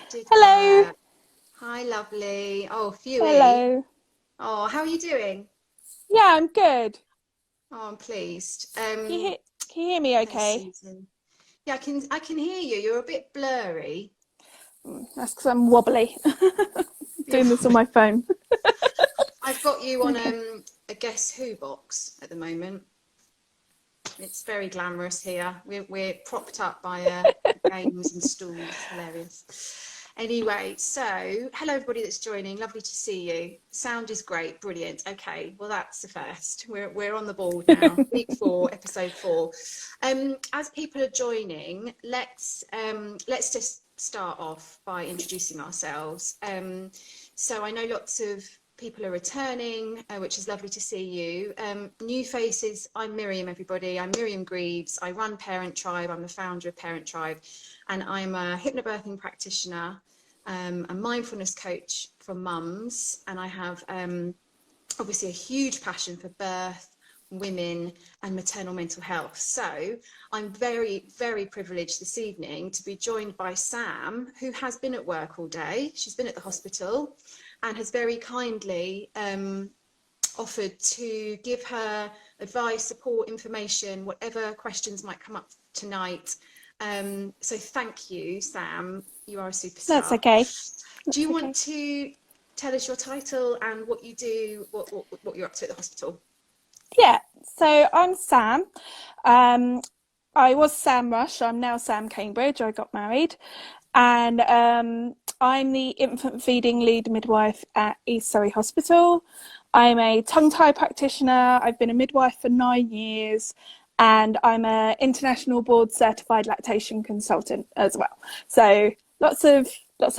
Did Hello. work. Hi, lovely. Oh, Fewy. Hello. Oh, how are you doing? Yeah, I'm good. Oh, I'm pleased. Can you hear me Hey, okay? Susan. Yeah, I can hear you. You're a bit blurry. That's because I'm wobbly. You're, Doing this on my phone. I've got you on Okay. a Guess Who box at the moment. It's very glamorous here. We're propped up by games and stools. Hilarious. Anyway, so hello everybody that's joining. Lovely to see you. Sound is great, brilliant. Okay, well that's the first. We're on the board now. Week 4, episode 4. As people are joining, let's just start off by introducing ourselves. So I know lots of people are returning, which is lovely to see you. New faces, I'm Miriam, everybody. I'm Miriam Greaves. I run Parent Tribe. I'm the founder of Parent Tribe, and I'm a hypnobirthing practitioner, a mindfulness coach for mums, and I have obviously a huge passion for birth, women, and maternal mental health. So I'm very, very privileged this evening to be joined by Sam, who has been at work all day. She's been at the hospital and has very kindly offered to give her advice, support, information, whatever questions might come up tonight. So thank you, Sam. You are a That's superstar. okay. Do That's you want okay. to tell us your title and what you do, what you're up to at the hospital? Yeah, so I'm Sam. Um, I was Sam Rush. I'm now Sam Cambridge. I got married. And I'm the infant feeding lead midwife at East Surrey Hospital. I'm a tongue tie practitioner. I've been a midwife for 9 years, and I'm an international board certified lactation consultant as well. So lots of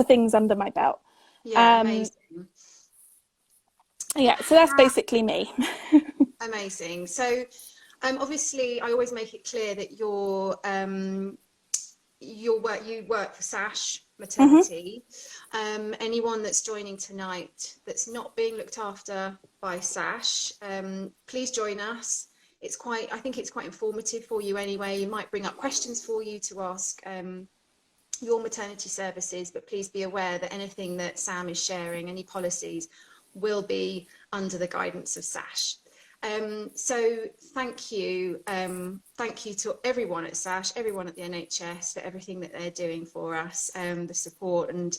things under my belt. Yeah, Um, amazing. yeah, so that's basically me. Amazing. So, obviously, I always make it clear that you work for SASH Hmm. Maternity. Anyone that's joining tonight that's not being looked after by SASH, please join us. I think it's quite informative for you anyway. It might bring up questions for you to ask your maternity services, but please be aware that anything that Sam is sharing, any policies, will be under the guidance of SASH. So thank you to everyone at SASH, everyone at the NHS for everything that they're doing for us, the support and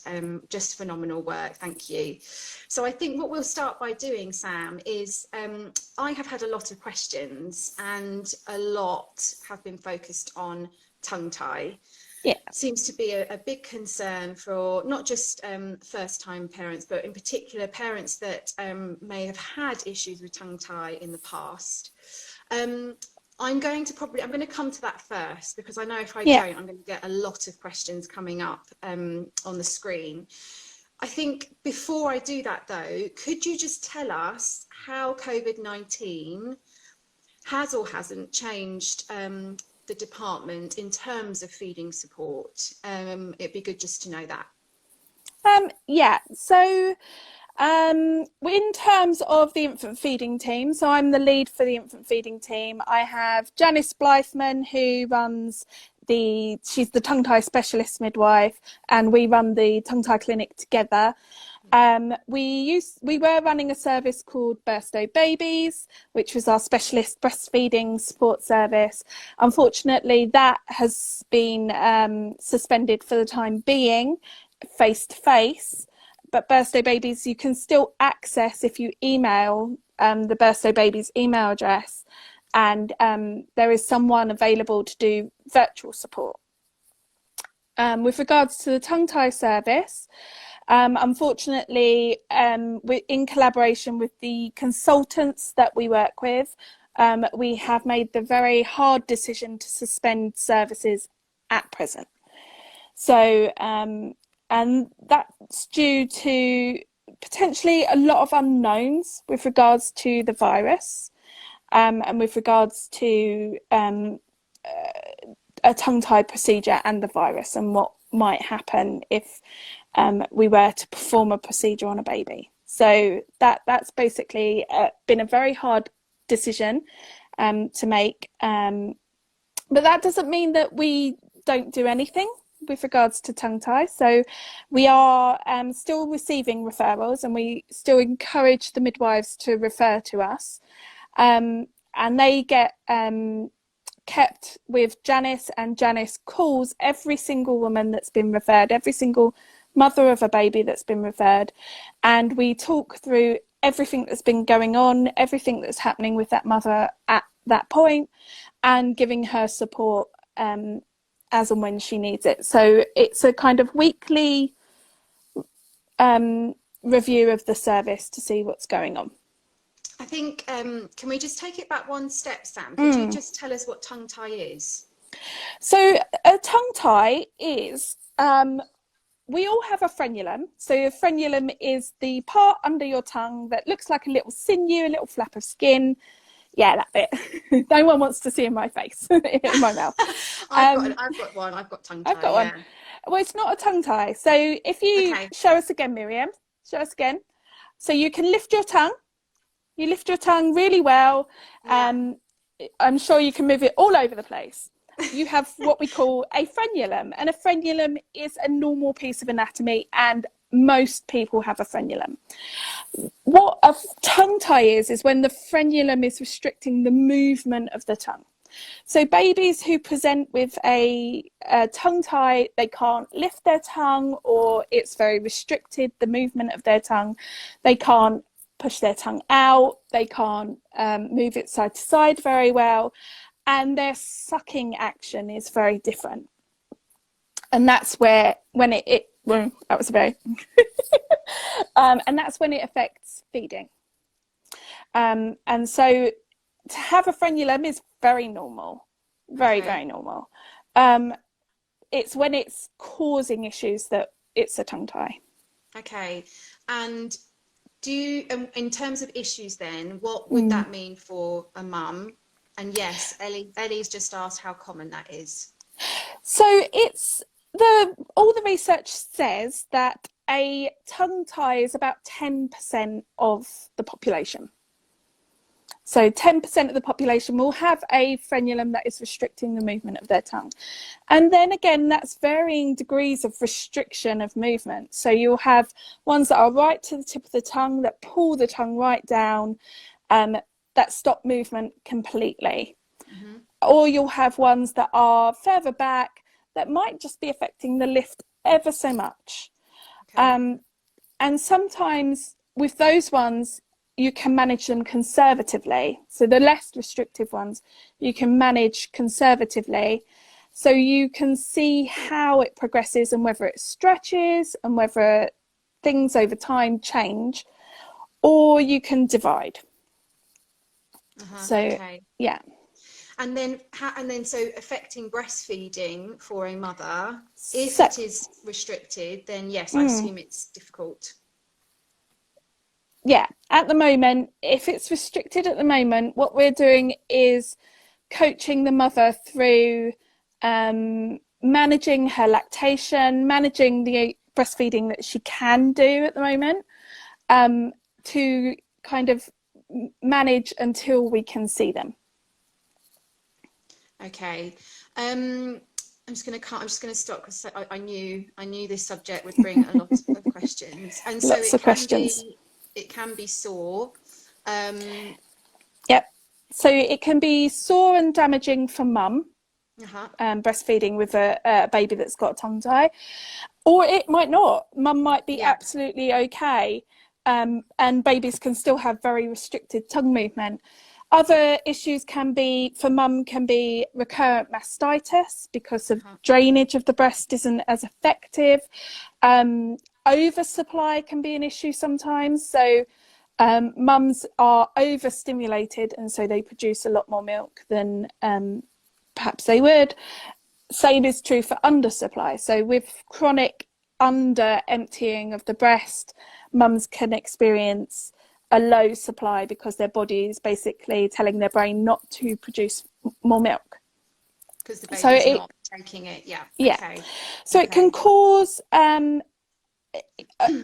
just phenomenal work. Thank you. So I think what we'll start by doing, Sam, is I have had a lot of questions and a lot have been focused on tongue tie. Yeah. Seems to be a big concern for not just first-time parents, but in particular parents that may have had issues with tongue tie in the past. Um, I'm going to come to that first because I know if I Yeah. don't, I'm going to get a lot of questions coming up on the screen. I think before I do that though, could you just tell us how COVID-19 has or hasn't changed the department in terms of feeding support? It'd be good just to know that. Yeah. So in terms of the infant feeding team, so I'm the lead for the infant feeding team. I have Janice Blythman, who runs she's the tongue tie specialist midwife, and we run the tongue tie clinic together. We were running a service called Birthday Babies, which was our specialist breastfeeding support service. Unfortunately, that has been suspended for the time being, face to face. But Birthday Babies you can still access if you email the Birthday Babies email address, and there is someone available to do virtual support. With regards to the tongue tie service, unfortunately, we're in collaboration with the consultants that we work with. We have made the very hard decision to suspend services at present. So, and that's due to potentially a lot of unknowns with regards to the virus, and with regards to a tongue-tie procedure and the virus, and what might happen if we were to perform a procedure on a baby. So that's basically been a very hard decision to make. But that doesn't mean that we don't do anything. with regards to tongue tie. So we are still receiving referrals, and we still encourage the midwives to refer to us. And they get kept with Janice, and Janice calls every single woman that's been referred, every single mother of a baby that's been referred, and we talk through everything that's been going on, everything that's happening with that mother at that point, and giving her support as and when she needs it. So it's a kind of weekly review of the service to see what's going on. I think, can we just take it back one step, Sam? Could you just tell us what tongue tie is? So a tongue tie is, we all have a frenulum. So a frenulum is the part under your tongue that looks like a little sinew, a little flap of skin. Yeah, that bit. No one wants to see in my face, in my mouth. I've got one. I've got tongue tie. I've got one. Well, it's not a tongue tie. So if you show us again, Miriam, show us again. So you can lift your tongue. You lift your tongue really well. Yeah. I'm sure you can move it all over the place. You have what we call a frenulum, and a frenulum is a normal piece of anatomy, and most people have a frenulum. What a tongue tie is when the frenulum is restricting the movement of the tongue. So babies who present with a tongue tie, they can't lift their tongue, or it's very restricted, the movement of their tongue. They can't push their tongue out, they can't move it side to side very well, and their sucking action is very different. And that's where, when well, that was a very and that's when it affects feeding. And so to have a frenulum is very normal, very normal. It's when it's causing issues that it's a tongue tie. Okay. And do you, in terms of issues then, what would that mean for a mum? And yes, Ellie's just asked how common that is. So it's all the research says that a tongue tie is about 10% of the population. So 10% of the population will have a frenulum that is restricting the movement of their tongue. And then again, that's varying degrees of restriction of movement. So you'll have ones that are right to the tip of the tongue, that pull the tongue right down, that stop movement completely. Mm-hmm. Or you'll have ones that are further back that might just be affecting the lift ever so much. Okay. And sometimes with those ones, you can manage them conservatively. So the less restrictive ones, you can manage conservatively. So you can see how it progresses and whether it stretches and whether things over time change, or you can divide. Yeah. And then so affecting breastfeeding for a mother, if it is restricted, then yes, I assume it's difficult. Yeah, at the moment, if it's restricted at the moment, what we're doing is coaching the mother through managing her lactation, managing the breastfeeding that she can do at the moment, to kind of manage until we can see them. Okay. I'm just going to stop because I knew this subject would bring a lot of questions, and so it can be sore. Yep. So it can be sore and damaging for mum, breastfeeding with a baby that's got a tongue tie, or it might not. Mum might be absolutely okay, and babies can still have very restricted tongue movement. Other issues can be, for mum, can be recurrent mastitis because of drainage of the breast isn't as effective. Oversupply can be an issue sometimes. So mums are overstimulated, and so they produce a lot more milk than perhaps they would. Same is true for undersupply. So with chronic under emptying of the breast, mums can experience a low supply because their body is basically telling their brain not to produce more milk. Because the baby's not taking it, Yeah. Okay. So it can cause a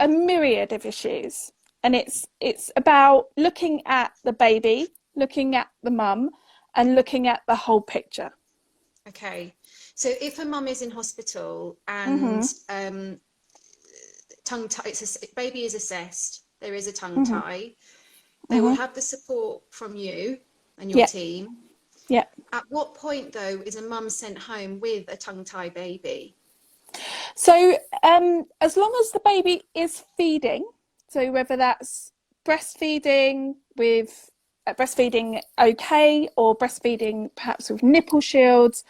myriad of issues. And it's about looking at the baby, looking at the mum, and looking at the whole picture. Okay. So if a mum is in hospital and Mm-hmm. tongue tie, baby is assessed, there is a tongue Mm-hmm. tie, they will Mm-hmm. have the support from you and your Yeah. team. Yeah. At what point, though, is a mum sent home with a tongue tie baby? So as long as the baby is feeding, so whether that's breastfeeding with breastfeeding okay, or breastfeeding perhaps with nipple shields,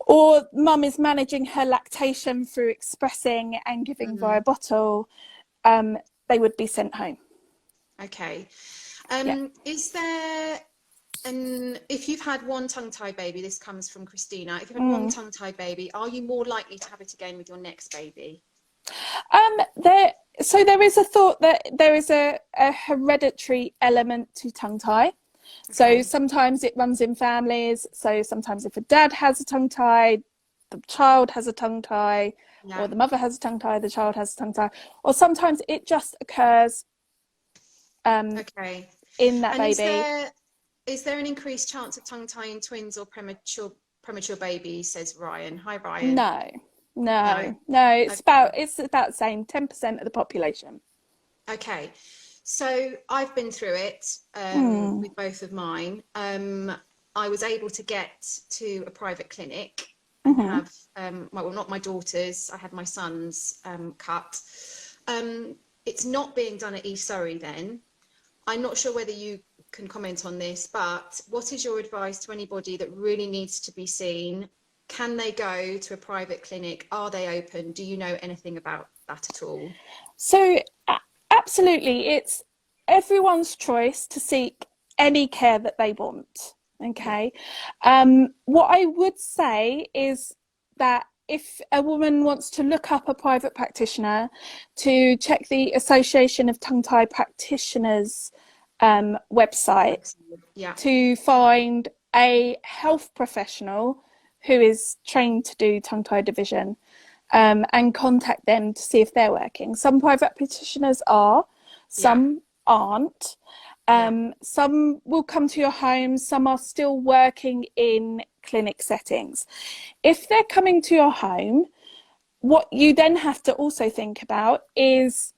or mum is managing her lactation through expressing and giving via bottle, they would be sent home. Okay. Yeah. Is there if you've had one tongue-tie baby, this comes from Christina, if you've had one tongue-tie baby, are you more likely to have it again with your next baby? There is a thought that there is a hereditary element to tongue tie. So Okay. sometimes it runs in families. So sometimes if a dad has a tongue tie, the child has a tongue tie, Yeah. or the mother has a tongue tie, the child has a tongue tie, or sometimes it just occurs Okay. in that And baby. is there an increased chance of tongue tie in twins or premature babies, says Ryan. Hi, Ryan. No, No. it's Okay. about the same, 10% of the population. Okay. So I've been through it with both of mine. I was able to get to a private clinic and have, well, not my daughter's, I had my son's cut. It's not being done at East Surrey then. I'm not sure whether you can comment on this, but what is your advice to anybody that really needs to be seen? Can they go to a private clinic? Are they open? Do you know anything about that at all? So absolutely, it's everyone's choice to seek any care that they want. Yeah. Okay. What I would say is that if a woman wants to look up a private practitioner, to check the Association of Tongue Tie Practitioners website Yeah. to find a health professional who is trained to do tongue tie division, and contact them to see if they're working. Some private practitioners are, Yeah. some aren't. Yeah. Some will come to your home, some are still working in clinic settings. If they're coming to your home, what you then have to also think about is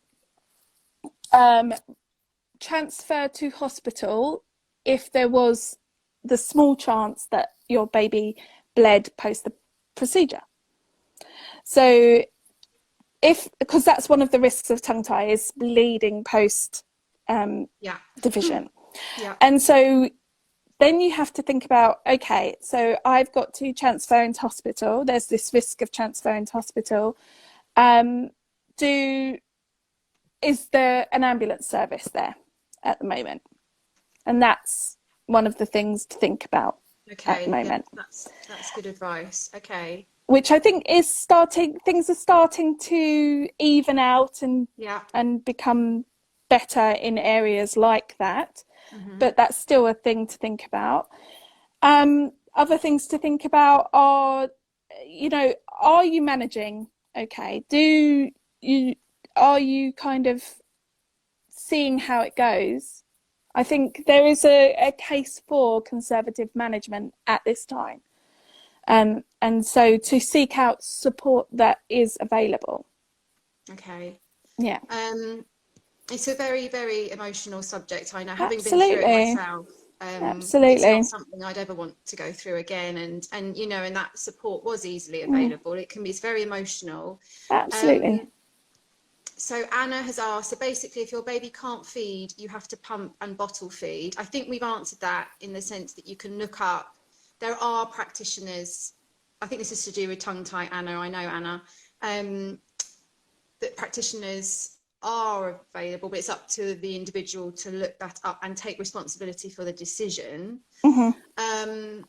transfer to hospital if there was the small chance that your baby bled post the procedure. So because that's one of the risks of tongue tie, is bleeding post Yeah. division. Yeah. And so then you have to think about, okay, so I've got to transfer into hospital. There's this risk of transfer into hospital. Is there an ambulance service there at the moment? And that's one of the things to think about at the Okay. Yeah. moment. That's good advice. Okay. Which I think is things are starting to even out Yeah. and become better in areas like that. Mm-hmm. But that's still a thing to think about. Other things to think about are, are you managing okay? Are you kind of seeing how it goes? I think there is a case for conservative management at this time. And so to seek out support that is available. Okay. Yeah. It's a very, very emotional subject. I know, having been through it Absolutely. myself. It's not Absolutely. something I'd ever want to go through again. And and that support was easily Mm, available. It's very emotional. absolutely. Um, so Anna has asked, so basically if your baby can't feed, you have to pump and bottle feed. I think we've answered that in the sense that you can look up, there are practitioners, I think this is to do with tongue tie, Anna, I know Anna, that practitioners are available, but it's up to the individual to look that up and take responsibility for the decision. Mm-hmm.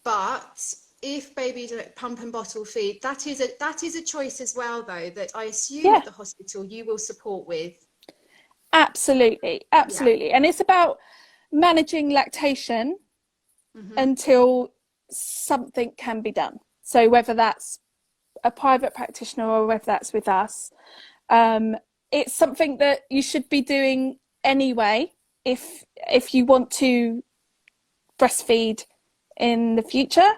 But if babies are pump and bottle feed, that is a choice as well, though, that I assume Yeah, at the hospital you will support with. absolutely. Yeah. Absolutely. And it's about managing lactation Mm-hmm. until something can be done. So whether that's a private practitioner or whether that's with us, it's something that you should be doing anyway if you want to breastfeed in the future,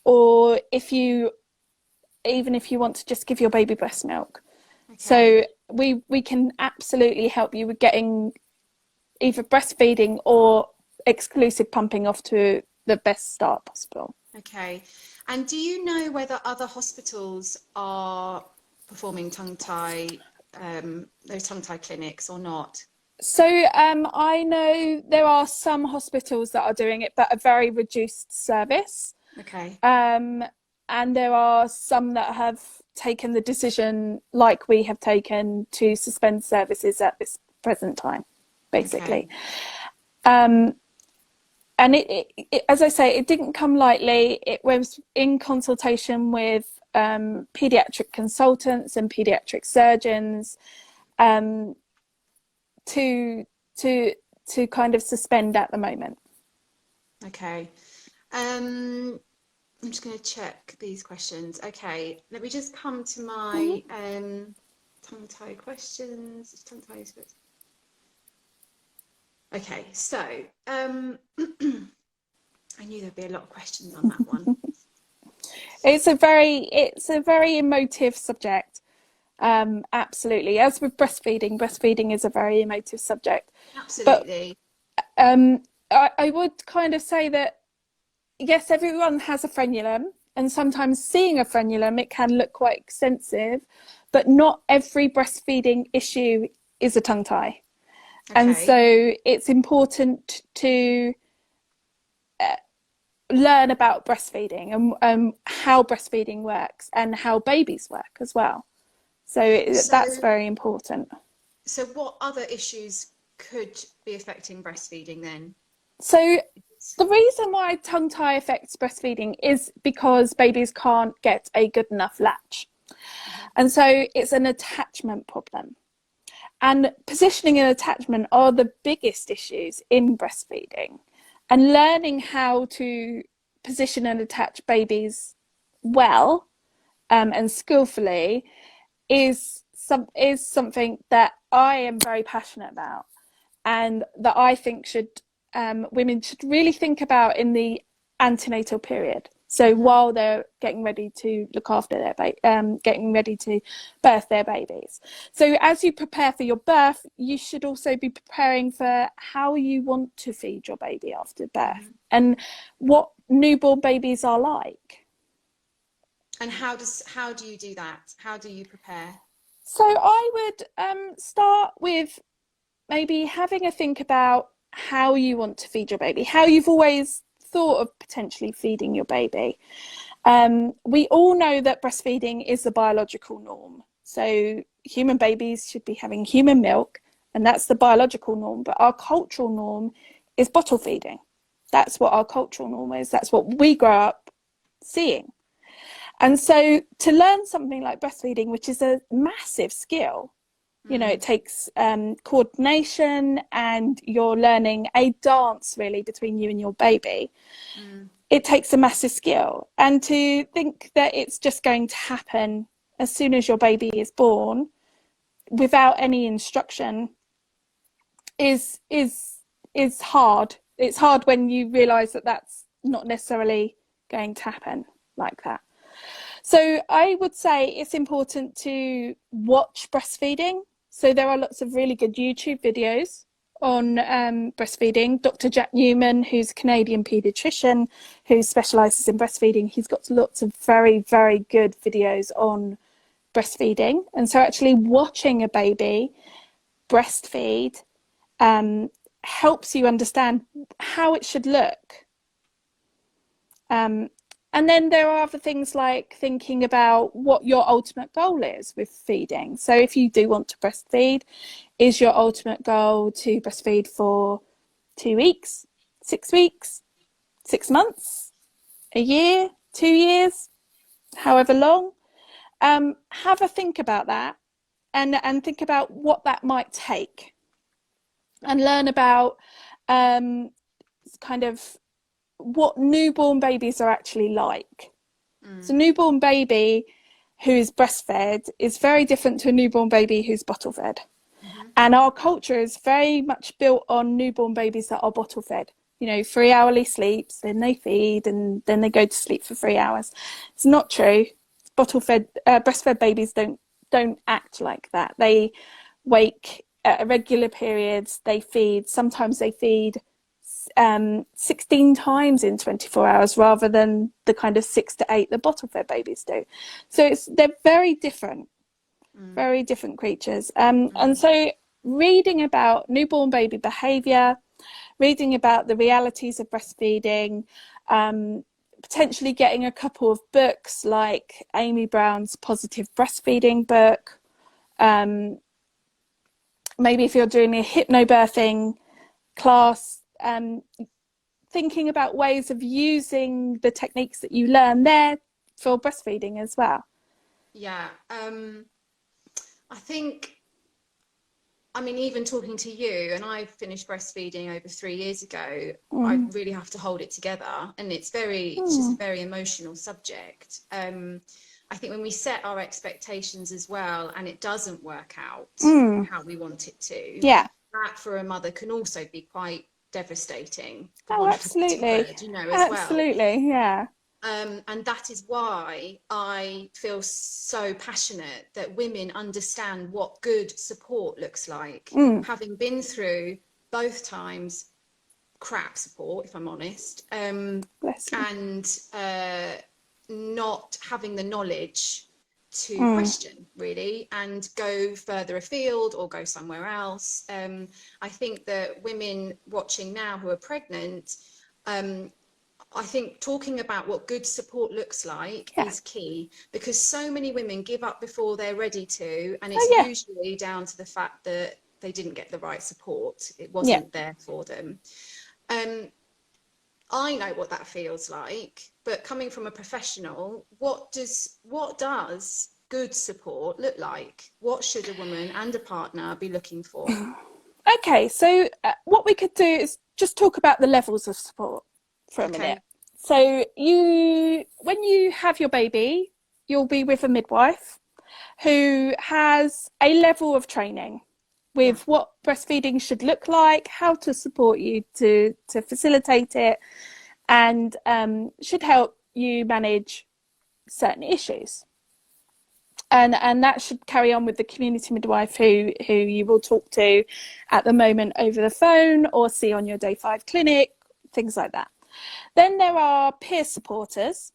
or even if you want to just give your baby breast milk. Okay. So we can absolutely help you with getting either breastfeeding or exclusive pumping off to the best start possible. Okay. And do you know whether other hospitals are performing those tongue tie clinics or not? So I know there are some hospitals that are doing it, but a very reduced service. Okay. And there are some that have taken the decision, like we have taken, to suspend services at this present time, basically. Okay. And it, as I say, it didn't come lightly. It was in consultation with paediatric consultants and paediatric surgeons to kind of suspend at the moment. Okay. I'm just going to check these questions. Okay, let me just come to my tongue tie questions. Okay, so I knew there'd be a lot of questions on that one. It's a very emotive subject. Absolutely. As with breastfeeding is a very emotive subject. Absolutely. But I would kind of say that, yes, everyone has a frenulum, and sometimes seeing a frenulum, it can look quite extensive, but not every breastfeeding issue is a tongue tie. Okay. And so it's important to learn about breastfeeding and how breastfeeding works and how babies work as well. So that's very important. So what other issues could be affecting breastfeeding then? So the reason why tongue tie affects breastfeeding is because babies can't get a good enough latch. And so it's an attachment problem. And positioning and attachment are the biggest issues in breastfeeding. And learning how to position and attach babies well and skillfully is something that I am very passionate about, and that I think women should really think about in the antenatal period. So while they're getting ready to look after getting ready to birth their babies. So as you prepare for your birth, you should also be preparing for how you want to feed your baby after birth and what newborn babies are like. And how do you do that? How do you prepare? So I would start with maybe having a think about how you want to feed your baby, how you've always thought of potentially feeding your baby. We all know that breastfeeding is the biological norm. So human babies should be having human milk, and that's the biological norm. But our cultural norm is bottle feeding. That's what our cultural norm is. That's what we grow up seeing. And so to learn something like breastfeeding, which is a massive skill, you know, it takes coordination, and you're learning a dance really between you and your baby. It takes a massive skill. And to think that it's just going to happen as soon as your baby is born without any instruction is hard. It's hard when you realise that that's not necessarily going to happen like that. So I would say it's important to watch breastfeeding. So there are lots of really good YouTube videos on breastfeeding. Dr. Jack Newman, who's a Canadian paediatrician who specialises in breastfeeding, he's got lots of very, very good videos on breastfeeding. And so actually watching a baby breastfeed helps you understand how it should look. And then there are other things like thinking about what your ultimate goal is with feeding. So if you do want to breastfeed, is your ultimate goal to breastfeed for 2 weeks, 6 weeks, 6 months, a year, 2 years, however long? Have a think about that and think about what that might take, and learn about kind of what newborn babies are actually like. So newborn baby who is breastfed is very different to a newborn baby who's bottle fed. And our culture is very much built on newborn babies that are bottle fed. 3-hourly sleeps, then they feed, and then they go to sleep for 3 hours. It's not true. Breastfed babies don't act like that. They wake at irregular periods. They feed. Sometimes they feed 16 times in 24 hours rather than the kind of 6 to 8 the bottle fed babies do. So they're very different creatures. And so reading about newborn baby behavior, reading about the realities of breastfeeding, potentially getting a couple of books like Amy Brown's Positive Breastfeeding book. Maybe if you're doing a hypnobirthing class, thinking about ways of using the techniques that you learn there for breastfeeding as well. Yeah, I mean, even talking to you, and I finished breastfeeding over 3 years ago, I really have to hold it together, and it's just a very emotional subject. I think when we set our expectations as well, and it doesn't work out how we want it to, that for a mother can also be quite devastating. Absolutely. Word, as absolutely, well. Yeah. And that is why I feel so passionate that women understand what good support looks like. Having been through both times crap support, if I'm honest, and not having the knowledge to question really and go further afield or go somewhere else. I think that women watching now who are pregnant, I think talking about what good support looks like is key, because so many women give up before they're ready to, and it's usually down to the fact that they didn't get the right support. It wasn't there for them. I know what that feels like, but coming from a professional, what does good support look like? What should a woman and a partner be looking for? Okay, so what we could do is just talk about the levels of support for a minute. So when you have your baby, you'll be with a midwife who has a level of training with what breastfeeding should look like, how to support you to facilitate it, and should help you manage certain issues. And that should carry on with the community midwife who you will talk to at the moment over the phone or see on your day 5 clinic, things like that. Then there are peer supporters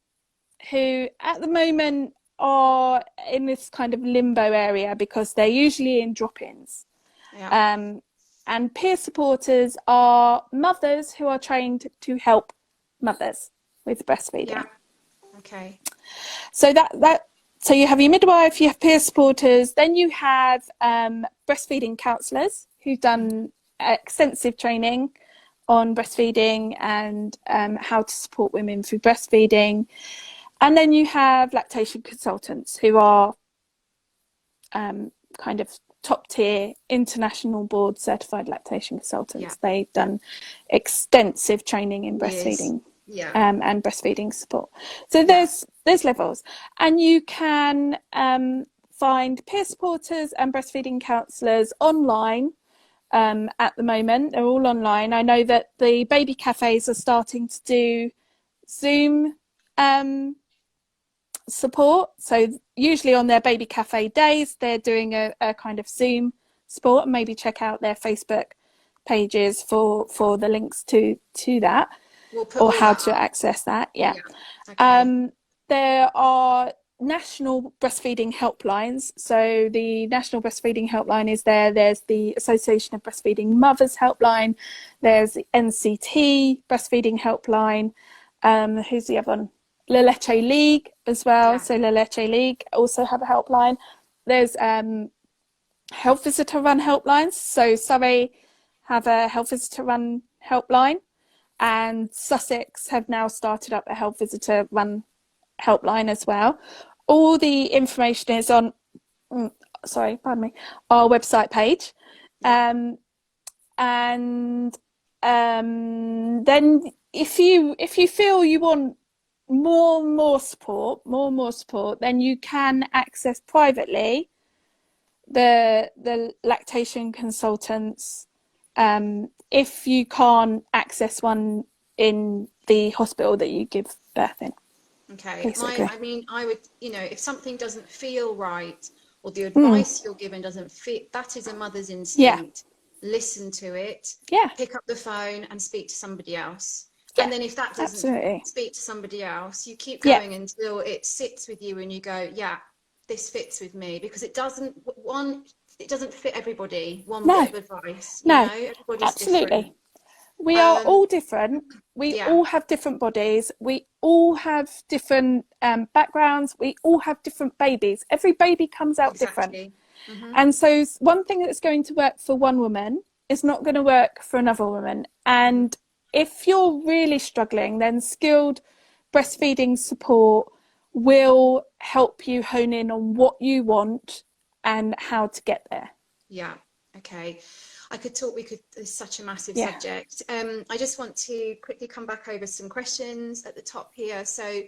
who at the moment are in this kind of limbo area because they're usually in drop-ins. And peer supporters are mothers who are trained to help mothers with breastfeeding. So you have your midwife, you have peer supporters, then you have breastfeeding counsellors who've done extensive training on breastfeeding and how to support women through breastfeeding. And then you have lactation consultants who are kind of top tier international board certified lactation consultants. They've done extensive training in breastfeeding and breastfeeding support. So there's levels, and you can find peer supporters and breastfeeding counsellors online. At the moment, they're all online. I know that the baby cafes are starting to do Zoom support. So usually on their baby cafe days, they're doing a kind of Zoom support, and maybe check out their Facebook pages for the links to that, or how to access that. There are national breastfeeding helplines. So the National Breastfeeding Helpline is there's the Association of Breastfeeding Mothers Helpline, there's the NCT Breastfeeding Helpline, who's the other one? La Leche League as well. So La Leche League also have a helpline. There's health visitor run helplines. So Surrey have a health visitor run helpline, and Sussex have now started up a health visitor run helpline as well. All the information is on our website page. And then if you feel you want more support, then you can access privately the lactation consultants if you can't access one in the hospital that you give birth in. Okay. Basically. I mean, I would, if something doesn't feel right or the Mm. advice you're given doesn't fit, that is a mother's Yeah. instinct. Listen to it. Yeah. Pick up the phone and speak to somebody else. Yeah, And then if that doesn't absolutely. speak to somebody else, you keep Yeah. going until it sits with you and you go, yeah, this fits with me, because it doesn't fit everybody. One No. bit of advice, No. everybody's Absolutely. different. We are all different. We Yeah. all have different bodies. We all have different backgrounds. We all have different babies. Every baby comes out different. Mm-hmm. And so one thing that's going to work for one woman is not going to work for another woman. And if you're really struggling, then skilled breastfeeding support will help you hone in on what you want and how to get there. Yeah. Okay. It's such a massive Yeah. subject. I just want to quickly come back over some questions at the top here. So,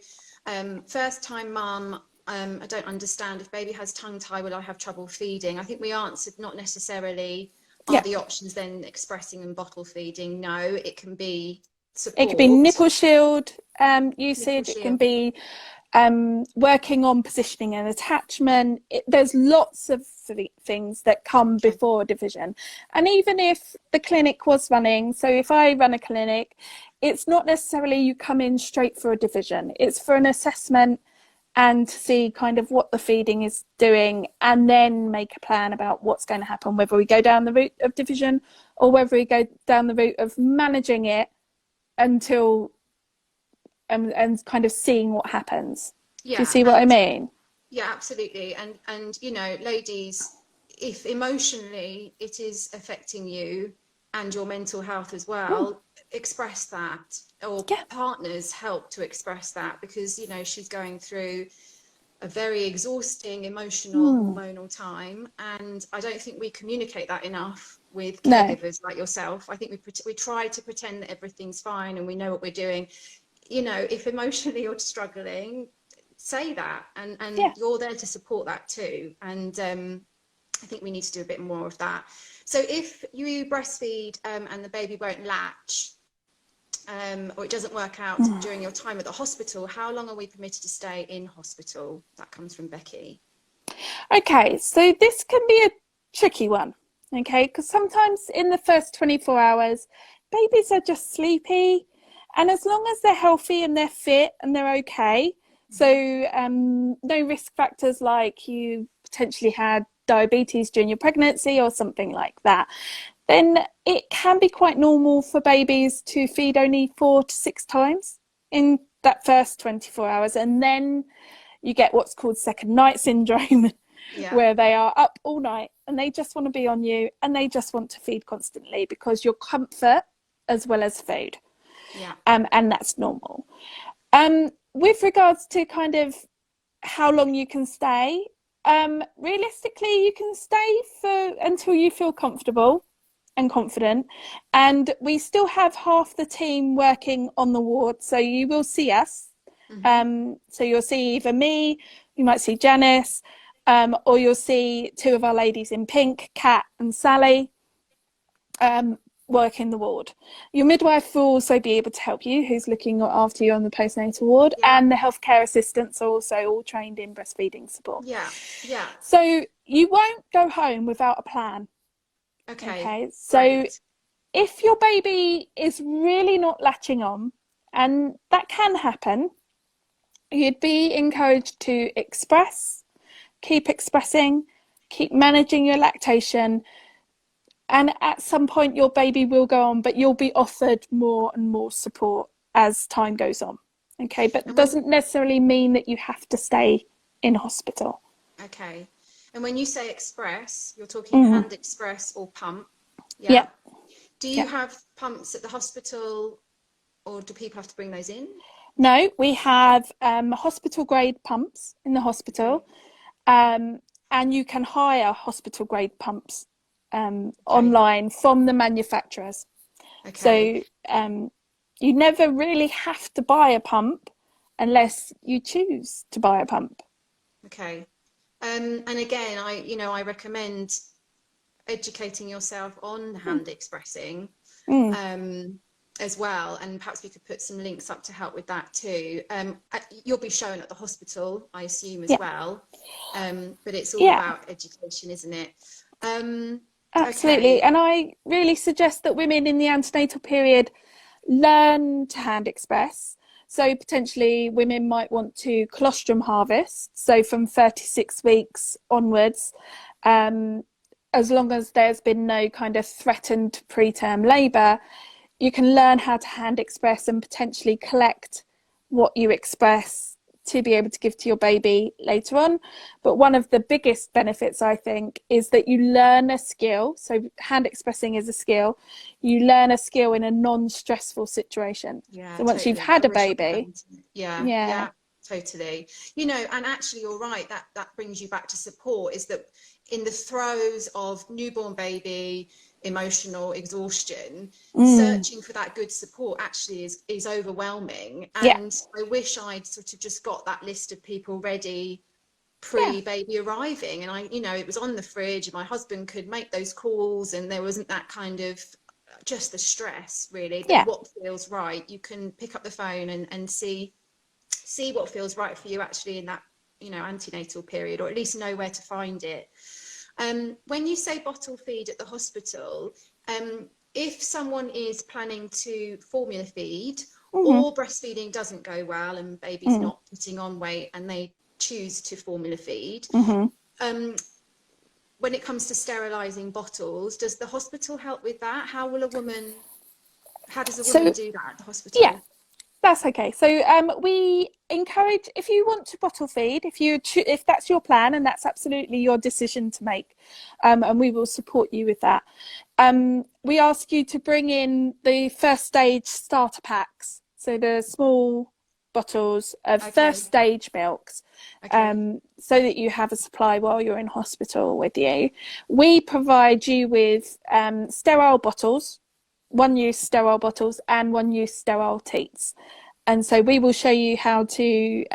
first time mum, I don't understand, if baby has tongue tie, will I have trouble feeding? I think we answered not necessarily. Are the options then expressing and bottle feeding? No, it can be support. It could be nipple shield usage. It can be working on positioning and attachment. There's lots of things that come before a division. And even if the clinic was running, so if I run a clinic, it's not necessarily you come in straight for a division. It's for an assessment and to see kind of what the feeding is doing, and then make a plan about what's going to happen, whether we go down the route of division or whether we go down the route of managing it until and kind of seeing what happens. Yeah, do you see what I mean? Yeah, absolutely. And ladies, if emotionally it is affecting you and your mental health as well, express that, or partners help to express that, because she's going through a very exhausting emotional hormonal time, and I don't think we communicate that enough with caregivers like yourself. I think we try to pretend that everything's fine and we know what we're doing. If emotionally you're struggling, say that, and you're there to support that too. And I think we need to do a bit more of that. So if you breastfeed and the baby won't latch, or it doesn't work out during your time at the hospital, how long are we permitted to stay in hospital? That comes from Becky. Okay, so this can be a tricky one, okay, because sometimes in the first 24 hours, babies are just sleepy, and as long as they're healthy and they're fit and they're okay, so no risk factors like you potentially had diabetes during your pregnancy or something like that, then it can be quite normal for babies to feed only 4 to 6 times in that first 24 hours. And then you get what's called second night syndrome, where they are up all night and they just want to be on you and they just want to feed constantly because you're comfort as well as food. And that's normal. With regards to kind of how long you can stay, realistically, you can stay until you feel comfortable and confident, and we still have half the team working on the ward, so you will see us. So you'll see either me, you might see Janice, or you'll see 2 of our ladies in pink, Kat and Sally, work in the ward. Your midwife will also be able to help you, who's looking after you on the postnatal ward, and the healthcare assistants are also all trained in breastfeeding support. So you won't go home without a plan. Okay, so if your baby is really not latching on, and that can happen, you'd be encouraged to keep expressing, keep managing your lactation, and at some point your baby will go on, but you'll be offered more and more support as time goes on. Okay, but it doesn't necessarily mean that you have to stay in hospital. Okay, and when you say express, you're talking hand express or pump? Yeah. Do you have pumps at the hospital, or do people have to bring those in? No, we have hospital grade pumps in the hospital, and you can hire hospital grade pumps online from the manufacturers. So you never really have to buy a pump unless you choose to buy a pump. Okay. And again, I recommend educating yourself on hand expressing. as well, and perhaps we could put some links up to help with that too. You'll be shown at the hospital, I assume, as well, but it's all about education, isn't it? Absolutely. Okay. And I really suggest that women in the antenatal period learn to hand express. So potentially women might want to colostrum harvest, so from 36 weeks onwards, as long as there's been no kind of threatened preterm labour, you can learn how to hand express and potentially collect what you express to be able to give to your baby later on. But one of the biggest benefits, I think, is that you learn a skill. So hand expressing is a skill. You learn a skill in a non-stressful situation. Yeah, So once totally. you've had I a wish I baby, hadn't. Yeah, totally. You know, and actually you're right, that brings you back to support, is that in the throes of newborn baby, emotional exhaustion, searching for that good support actually is overwhelming. And I wish I'd sort of just got that list of people ready pre-baby arriving, and I, you know, it was on the fridge and my husband could make those calls, and there wasn't that kind of just the stress, really, that what feels right, you can pick up the phone and see what feels right for you actually in that, you know, antenatal period, or at least know where to find it. When you say bottle feed at the hospital, if someone is planning to formula feed, or breastfeeding doesn't go well and baby's not putting on weight and they choose to formula feed, when it comes to sterilising bottles, does the hospital help with that? How does a woman do that at the hospital? Yeah, that's okay. So we encourage, if you want to bottle feed, if that's your plan and that's absolutely your decision to make, and we will support you with that. We ask you to bring in the first stage starter packs, so the small bottles of first stage milks, so that you have a supply while you're in hospital with you. We provide you with sterile bottles, one-use sterile bottles and one-use sterile teats. And so we will show you how to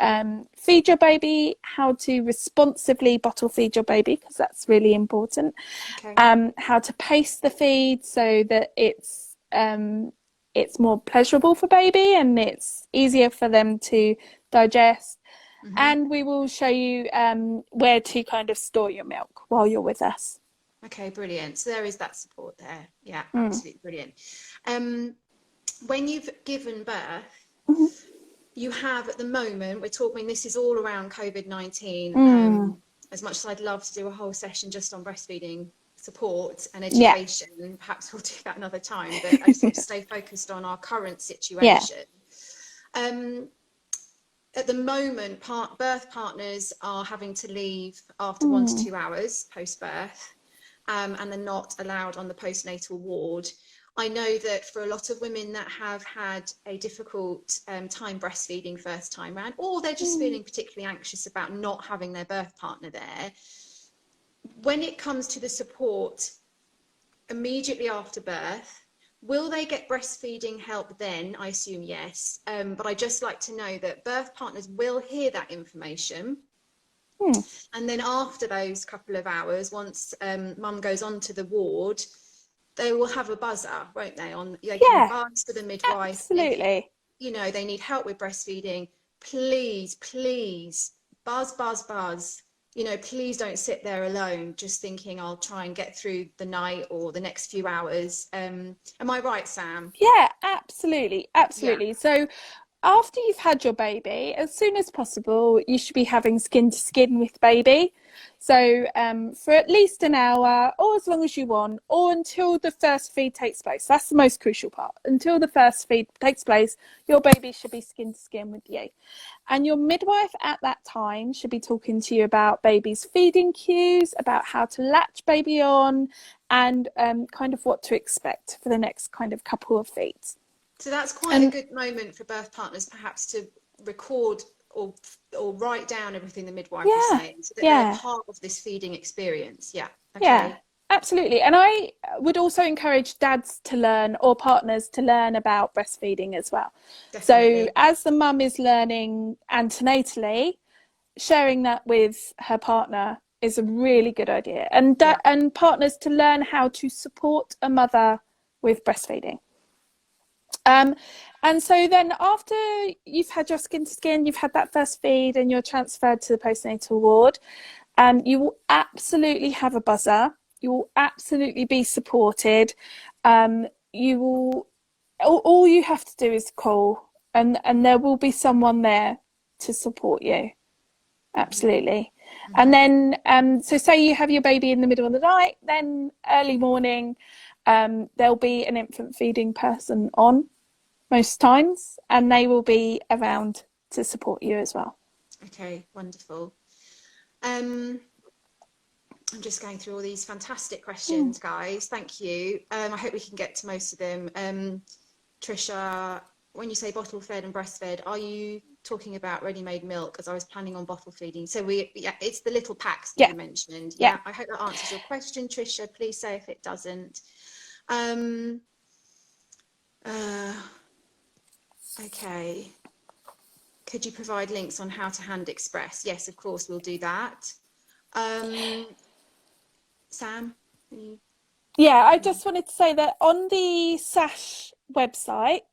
feed your baby, how to responsibly bottle feed your baby, because that's really important. How to pace the feed so that it's more pleasurable for baby and it's easier for them to digest. And we will show you where to kind of store your milk while you're with us. Okay, brilliant. So there is that support there. Yeah, absolutely brilliant. When you've given birth, you have at the moment, we're talking, this is all around COVID-19. As much as I'd love to do a whole session just on breastfeeding support and education, perhaps we'll do that another time, but I just want to stay focused on our current situation. At the moment, birth partners are having to leave after 1 to 2 hours post-birth, and they're not allowed on the postnatal ward. I know that for a lot of women that have had a difficult time breastfeeding first time round, or they're just feeling particularly anxious about not having their birth partner there, when it comes to the support immediately after birth, will they get breastfeeding help then? I assume yes, but I'd just like to know that birth partners will hear that information. And then after those couple of hours, once mum goes on to the ward, they will have a buzzer, won't they? They can buzz to the midwife. Absolutely. You know, they need help with breastfeeding. Please, please, buzz, buzz, buzz. You know, please don't sit there alone, just thinking I'll try and get through the night or the next few hours. Am I right, Sam? Yeah, absolutely. Absolutely. So after you've had your baby, as soon as possible, you should be having skin to skin with baby. So for at least an hour, or as long as you want, or until the first feed takes place. That's the most crucial part. Until the first feed takes place, your baby should be skin to skin with you. And your midwife at that time should be talking to you about baby's feeding cues, about how to latch baby on, and kind of what to expect for the next kind of couple of feeds. So that's quite a good moment for birth partners perhaps to record or write down everything the midwife is saying, so that they're part of this feeding experience. Yeah, absolutely. And I would also encourage dads to learn, or partners to learn, about breastfeeding as well. Definitely. So as the mum is learning antenatally, sharing that with her partner is a really good idea. And partners to learn how to support a mother with breastfeeding. And so then after you've had your skin to skin, you've had that first feed and you're transferred to the postnatal ward, you will absolutely have a buzzer. You will absolutely be supported. You will, all you have to do is call, and there will be someone there to support you. Absolutely. And then, so say you have your baby in the middle of the night, then early morning, there'll be an infant feeding person on most times, and they will be around to support you as well. Okay, wonderful. I'm just going through all these fantastic questions, guys. Thank you. I hope we can get to most of them. Trisha, when you say bottle fed and breastfed, are you talking about ready-made milk? Because I was planning on bottle feeding. So it's the little packs that you mentioned. Yeah, I hope that answers your question, Trisha. Please say if it doesn't. Okay. Could you provide links on how to hand express? Yes, of course, we'll do that. Sam? Yeah, I just wanted to say that on the SASH website,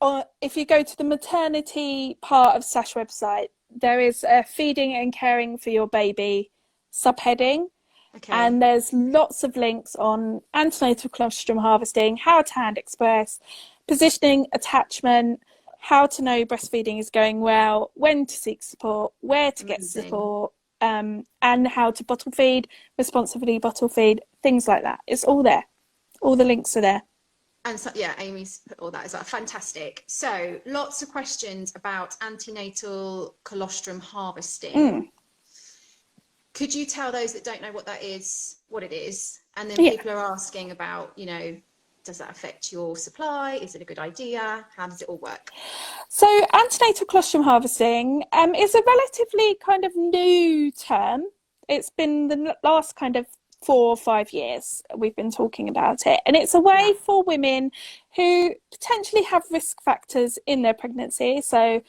or if you go to the maternity part of SASH website, there is a feeding and caring for your baby subheading. Okay. And there's lots of links on antenatal colostrum harvesting, how to hand express, positioning, attachment, how to know breastfeeding is going well, when to seek support, where to get support, and how to bottle feed, responsibly bottle feed, things like that. It's all there. All the links are there. And so, yeah, Amy's put all that as well. Fantastic. So lots of questions about antenatal colostrum harvesting. Could you tell those that don't know what that is, what it is? And then people are asking about, you know, does that affect your supply? Is it a good idea? How does it all work? So antenatal colostrum harvesting is a relatively kind of new term. It's been the last kind of 4 or 5 years we've been talking about it. And it's a way for women who potentially have risk factors in their pregnancy. So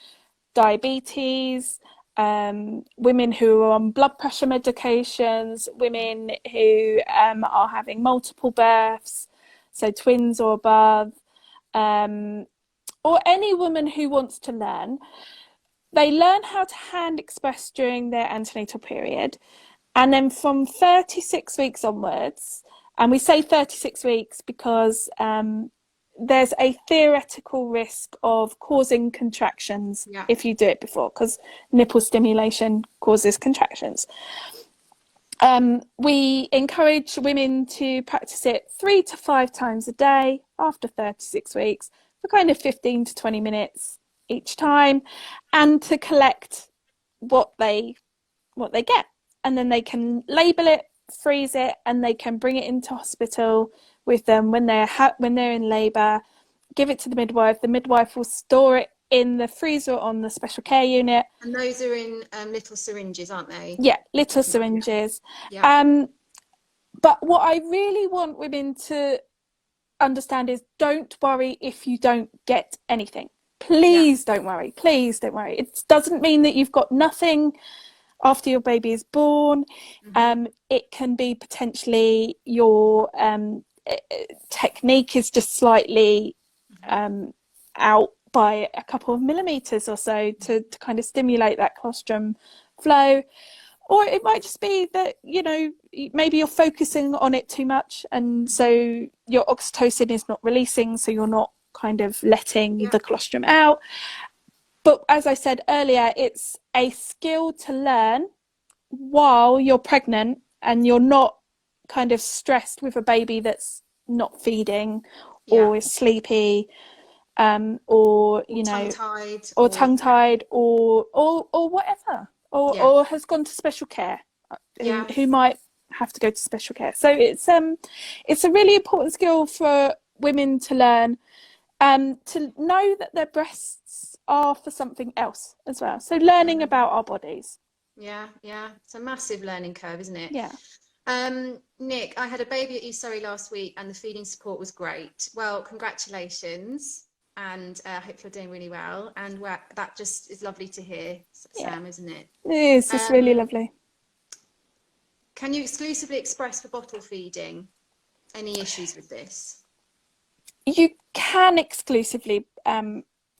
diabetes, women who are on blood pressure medications, women who are having multiple births, so twins or above, or any woman who wants to learn. They learn how to hand express during their antenatal period. And then from 36 weeks onwards, and we say 36 weeks because there's a theoretical risk of causing contractions if you do it before, because nipple stimulation causes contractions. We encourage women to practice it 3 to 5 times a day after 36 weeks for kind of 15 to 20 minutes each time, and to collect what they get. And then they can label it, freeze it, and they can bring it into hospital with them when they're in labour, give it to the midwife. The midwife will store it in the freezer on the special care unit. And those are in little syringes, aren't they? Yeah, little syringes. Yeah. But what I really want women to understand is, don't worry if you don't get anything. Please don't worry. Please don't worry. It doesn't mean that you've got nothing after your baby is born. It can be potentially your technique is just slightly out by a couple of millimeters or so to kind of stimulate that colostrum flow. Or it might just be that, you know, maybe you're focusing on it too much, and so your oxytocin is not releasing, so you're not kind of letting the colostrum out. But as I said earlier, it's a skill to learn while you're pregnant and you're not kind of stressed with a baby that's not feeding or is sleepy, or you know, tongue-tied, or whatever, or has gone to special care, who might have to go to special care. So it's a really important skill for women to learn, to know that their breasts are for something else as well. So learning about our bodies. Yeah, it's a massive learning curve, isn't it? Yeah. Nick, I had a baby at East Surrey last week and the feeding support was great. Well, congratulations, and I hope you're doing really well. And that just is lovely to hear, Sam, isn't it? It is. It's really lovely. Can you exclusively express for bottle feeding? Any issues with this? You can exclusively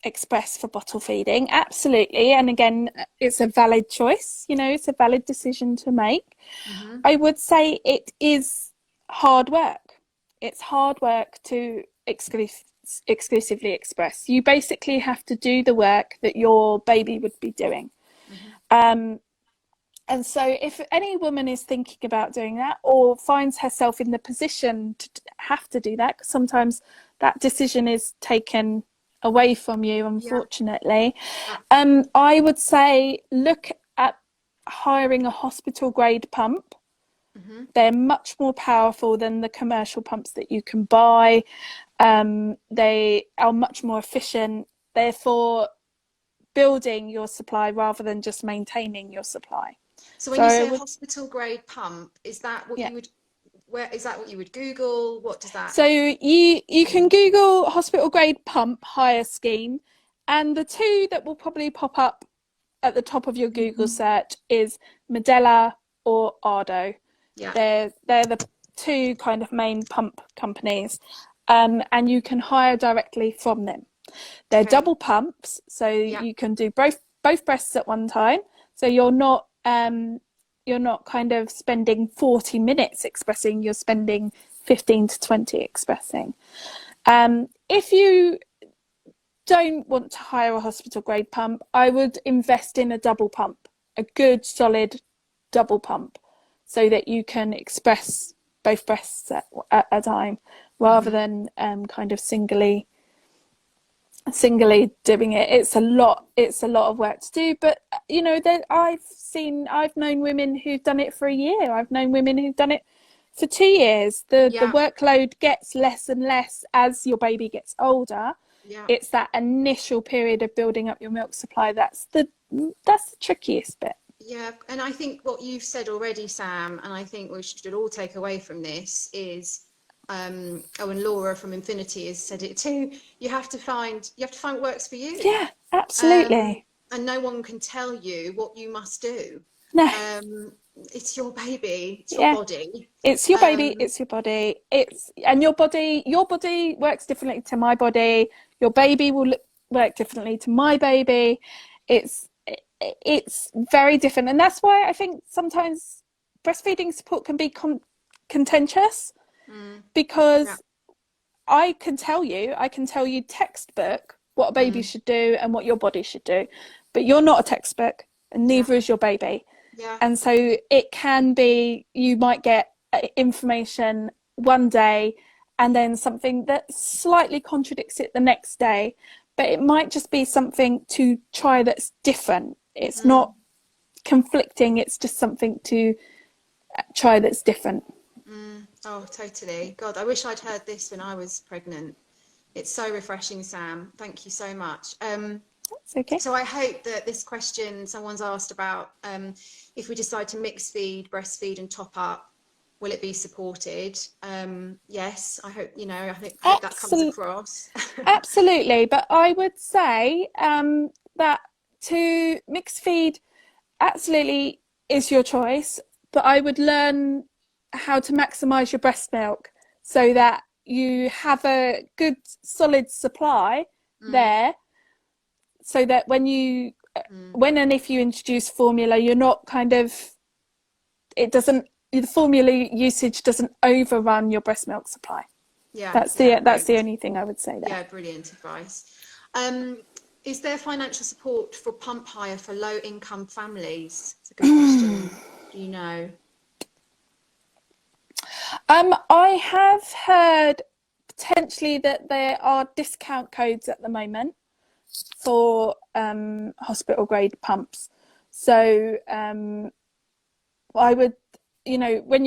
express for bottle feeding, absolutely. And again, it's a valid choice, you know, it's a valid decision to make. Mm-hmm. I would say it is hard work. It's hard work to exclusively express. You basically have to do the work that your baby would be doing. Mm-hmm. And so if any woman is thinking about doing that or finds herself in the position to have to do that, because sometimes that decision is taken away from you, unfortunately, I would say look at hiring a hospital grade pump. Mm-hmm. They're much more powerful than the commercial pumps that you can buy. They are much more efficient, therefore building your supply rather than just maintaining your supply. So when you say a hospital grade pump, is that what you would, where is that what you would Google? What does that? So you can Google hospital grade pump hire scheme, and the two that will probably pop up at the top of your Google search is Medela or Ardo. Yeah. They're the two kind of main pump companies, and you can hire directly from them. They're double pumps, so you can do both breasts at one time. So you're not kind of spending 40 minutes expressing, you're spending 15 to 20 expressing. If you don't want to hire a hospital grade pump, I would invest in a double pump, a good solid double pump, so that you can express both breasts at a time, rather than kind of singly doing it. It's a lot of work to do, but you know, I've known women who've done it for a year. I've known women who've done it for 2 years. The workload gets less and less as your baby gets older. It's that initial period of building up your milk supply that's the trickiest bit. Yeah, and I think what you've said already, Sam, and I think we should all take away from this is, and Laura from Infinity has said it too, you have to find what works for you. Yeah, absolutely. And no one can tell you what you must do. No. It's your baby, it's your body. It's your baby, it's your body. And your body works differently to my body. Your baby will work differently to my baby. It's very different, and that's why I think sometimes breastfeeding support can be contentious, because I can tell you textbook what a baby should do and what your body should do, but you're not a textbook, and neither is your baby. And so it can be, you might get information one day and then something that slightly contradicts it the next day, but it might just be something to try that's different. It's not conflicting, it's just something to try that's different. Oh, totally. God, I wish I'd heard this when I was pregnant. It's so refreshing, Sam. Thank you so much. That's okay. So I hope that this question someone's asked about, if we decide to mix feed, breastfeed and top up, will it be supported? Yes, I hope, I hope that comes across. Absolutely. But I would say that to mix feed absolutely is your choice, but I would learn how to maximize your breast milk so that you have a good solid supply there, so that when and if you introduce formula, you're not the formula usage doesn't overrun your breast milk supply. That's the only thing I would say there. Yeah, brilliant advice. Is there financial support for pump hire for low income families? It's a good question. Do you know? I have heard potentially that there are discount codes at the moment for hospital grade pumps. So I would, if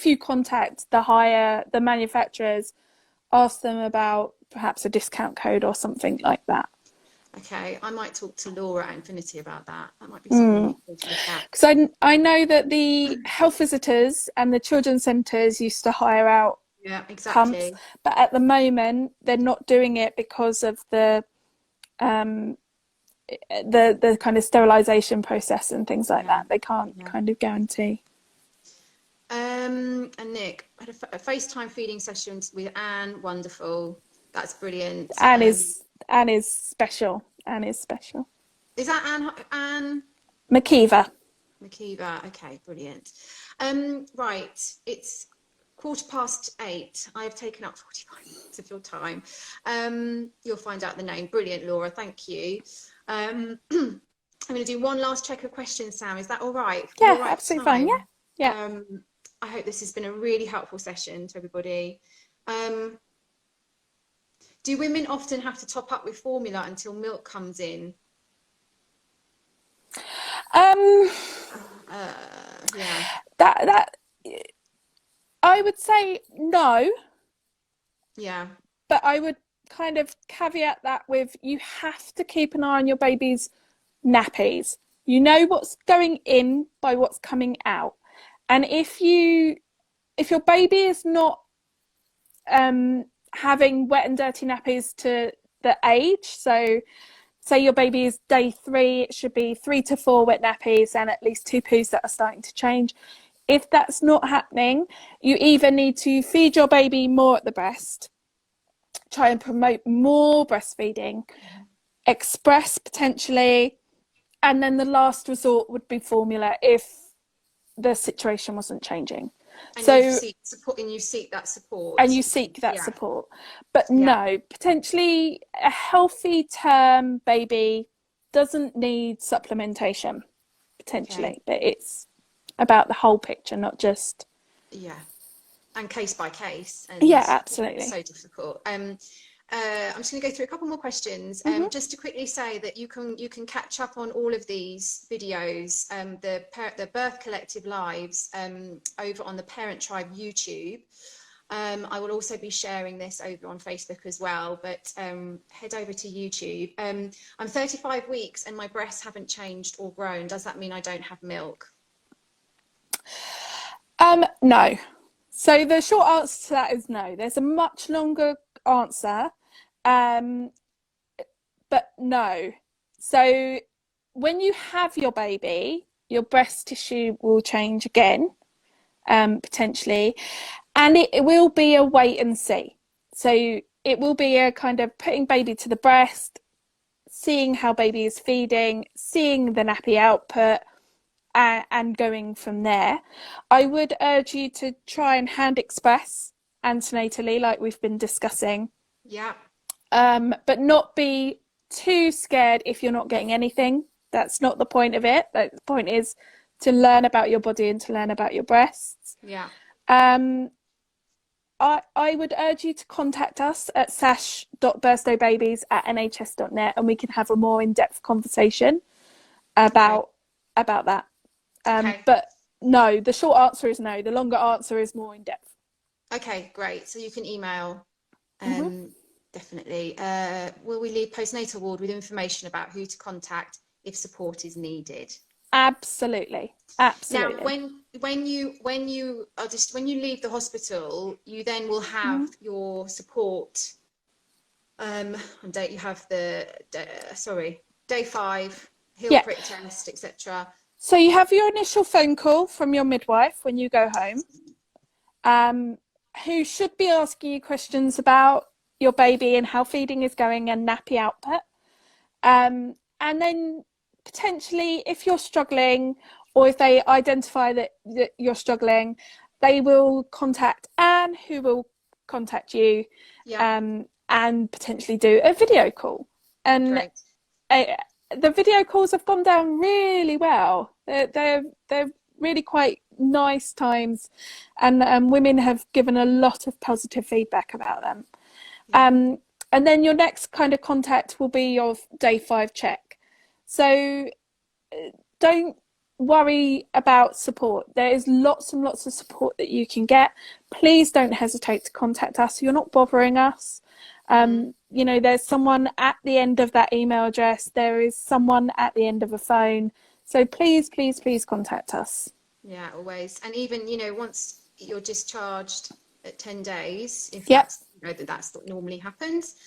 you contact the manufacturers, ask them about perhaps a discount code or something like that. Okay, I might talk to Laura at Infinity about that. That might be something to look at. Because I know that the health visitors and the children's centres used to hire out pumps, but at the moment they're not doing it because of the kind of sterilisation process and things like that. They can't kind of guarantee. And Nick, I had a FaceTime feeding session with Anne. Wonderful. That's brilliant. Anne is special. Anne is special. Is that Anne McKeever. McKeever? Okay, brilliant. Right, it's 8:15. I have taken up 45 minutes of your time. You'll find out the name. Brilliant, Laura. Thank you. I'm going to do one last check of questions, Sam. Is that all right? Yeah, All right, absolutely fine. Yeah. I hope this has been a really helpful session to everybody. Do women often have to top up with formula until milk comes in? Yeah. That I would say no. Yeah. But I would kind of caveat that with, you have to keep an eye on your baby's nappies. You know what's going in by what's coming out. And if your baby is not having wet and dirty nappies to the age, so say your baby is day 3, it should be 3 to 4 wet nappies and at least 2 poos that are starting to change. If that's not happening, you either need to feed your baby more at the breast, try and promote more breastfeeding, express potentially, and then the last resort would be formula if the situation wasn't changing. And so you seek support, and you seek that support. And you seek that support. But no, potentially a healthy term baby doesn't need supplementation, potentially. But it's about the whole picture, not just... And case by case. And absolutely. It's so difficult. I'm just going to go through a couple more questions. Just to quickly say that you can catch up on all of these videos, the Birth Collective Lives, over on the Parent Tribe YouTube. I will also be sharing this over on Facebook as well, but head over to YouTube. I'm 35 weeks and my breasts haven't changed or grown. Does that mean I don't have milk? No. So the short answer to that is no. There's a much longer answer, but no. So when you have your baby, your breast tissue will change again, potentially, and it will be a wait and see. So it will be a kind of putting baby to the breast, seeing how baby is feeding, seeing the nappy output, and going from there. I would urge you to try and hand express antenatally, like we've been discussing. But not be too scared if you're not getting anything. That's not the point of it. The point is to learn about your body and to learn about your breasts. I would urge you to contact us at sash.birthdaybabies@nhs.net and we can have a more in-depth conversation about that. But no, the short answer is no. The longer answer is more in-depth. Okay, great. So you can email. Definitely. Will we leave postnatal ward with information about who to contact if support is needed? Absolutely. Now, when you leave the hospital, you then will have your support. On date you have day 5 heel prick test, etc. So you have your initial phone call from your midwife when you go home, who should be asking you questions about your baby and how feeding is going and nappy output. And then potentially if you're struggling or if they identify that you're struggling, they will contact Anne, who will contact you, and potentially do a video call. And the video calls have gone down really well. They're really quite nice times, and women have given a lot of positive feedback about them. And then your next kind of contact will be your day 5 check. So don't worry about support. There is lots and lots of support that you can get. Please don't hesitate to contact us. You're not bothering us. You know, there's someone at the end of that email address. There is someone at the end of a phone. So please, please, please contact us. Yeah, always. And even, you know, once you're discharged at 10 days, if that's what normally happens,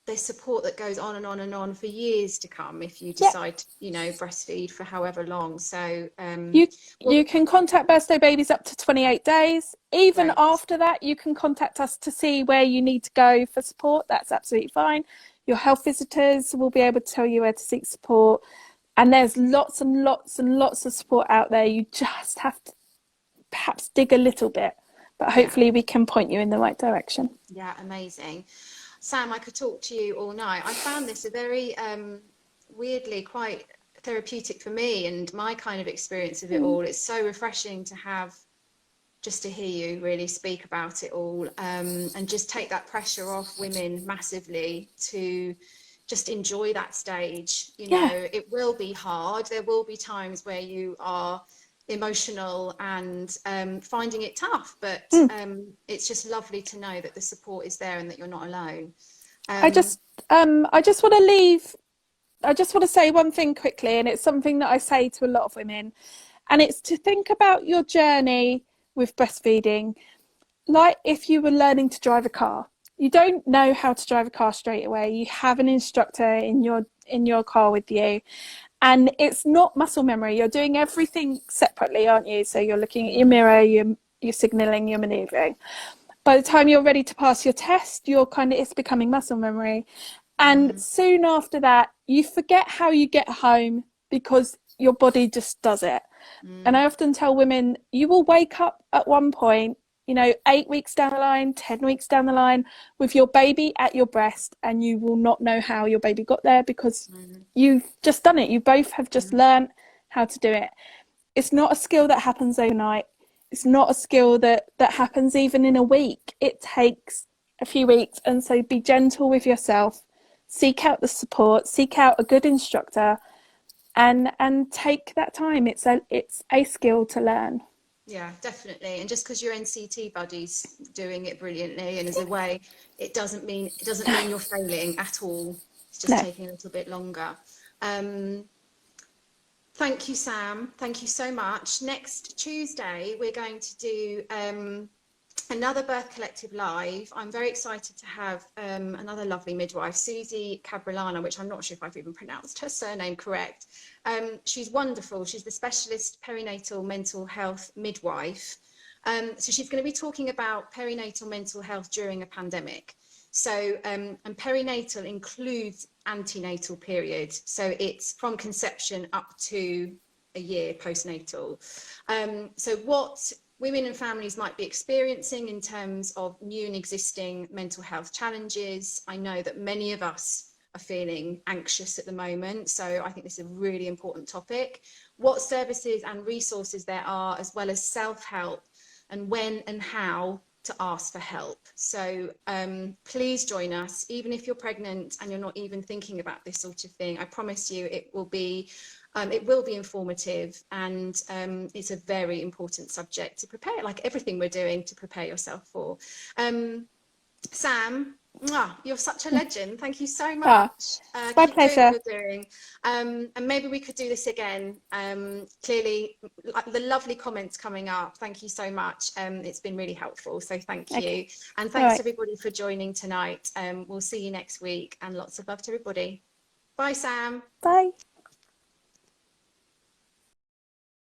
there's support that goes on and on and on for years to come if you decide to, you know, breastfeed for however long. So you can contact Birthday Babies up to 28 days. Even great. after that, you can contact us to see where you need to go for support. That's absolutely fine. Your health visitors will be able to tell you where to seek support. And there's lots and lots and lots of support out there. You just have to perhaps dig a little bit, but hopefully we can point you in the right direction. Yeah, amazing. Sam, I could talk to you all night. I found this a very weirdly quite therapeutic for me and my kind of experience of it all. It's so refreshing to have just to hear you really speak about it all, and just take that pressure off women massively to just enjoy that stage. You know, it will be hard. There will be times where you are emotional and finding it tough, but it's just lovely to know that the support is there and that you're not alone. I just want to say one thing quickly, and it's something that I say to a lot of women, and it's to think about your journey with breastfeeding like if you were learning to drive a car. You don't know how to drive a car straight away. You have an instructor in your car with you. And it's not muscle memory. You're doing everything separately, aren't you? So you're looking at your mirror, you're signalling, you're maneuvering. By the time you're ready to pass your test, it's becoming muscle memory. And soon after that, you forget how you get home because your body just does it. And I often tell women, you will wake up at one point, 8 weeks down the line, 10 weeks down the line, with your baby at your breast, and you will not know how your baby got there because you've just done it. You both have just learned how to do it. It's not a skill that happens overnight. It's not a skill that happens even in a week. It takes a few weeks. And so be gentle with yourself. Seek out the support. Seek out a good instructor, and take that time. It's a skill to learn. Yeah, definitely. And just because your NCT buddy's doing it brilliantly and is away, it doesn't mean you're failing at all. It's just taking a little bit longer. Thank you, Sam. Thank you so much. Next Tuesday, we're going to do another Birth Collective Live. I'm very excited to have another lovely midwife, Susie Cabrillana, which I'm not sure if I've even pronounced her surname correct. She's wonderful. She's the specialist perinatal mental health midwife. So she's going to be talking about perinatal mental health during a pandemic. So, and perinatal includes antenatal period. So it's from conception up to a year postnatal. So what women and families might be experiencing in terms of new and existing mental health challenges. I know that many of us are feeling anxious at the moment, so I think this is a really important topic. What services and resources there are, as well as self-help, and when and how to ask for help. So please join us, even if you're pregnant and you're not even thinking about this sort of thing. I promise you it will be informative, and it's a very important subject to prepare, like everything we're doing, to prepare yourself for. Sam, you're such a legend. Thank you so much. My pleasure. Keep doing what you're doing. And maybe we could do this again. Clearly, the lovely comments coming up. Thank you so much. It's been really helpful. So thank you. And thanks everybody for joining tonight. We'll see you next week, and lots of love to everybody. Bye, Sam. Bye.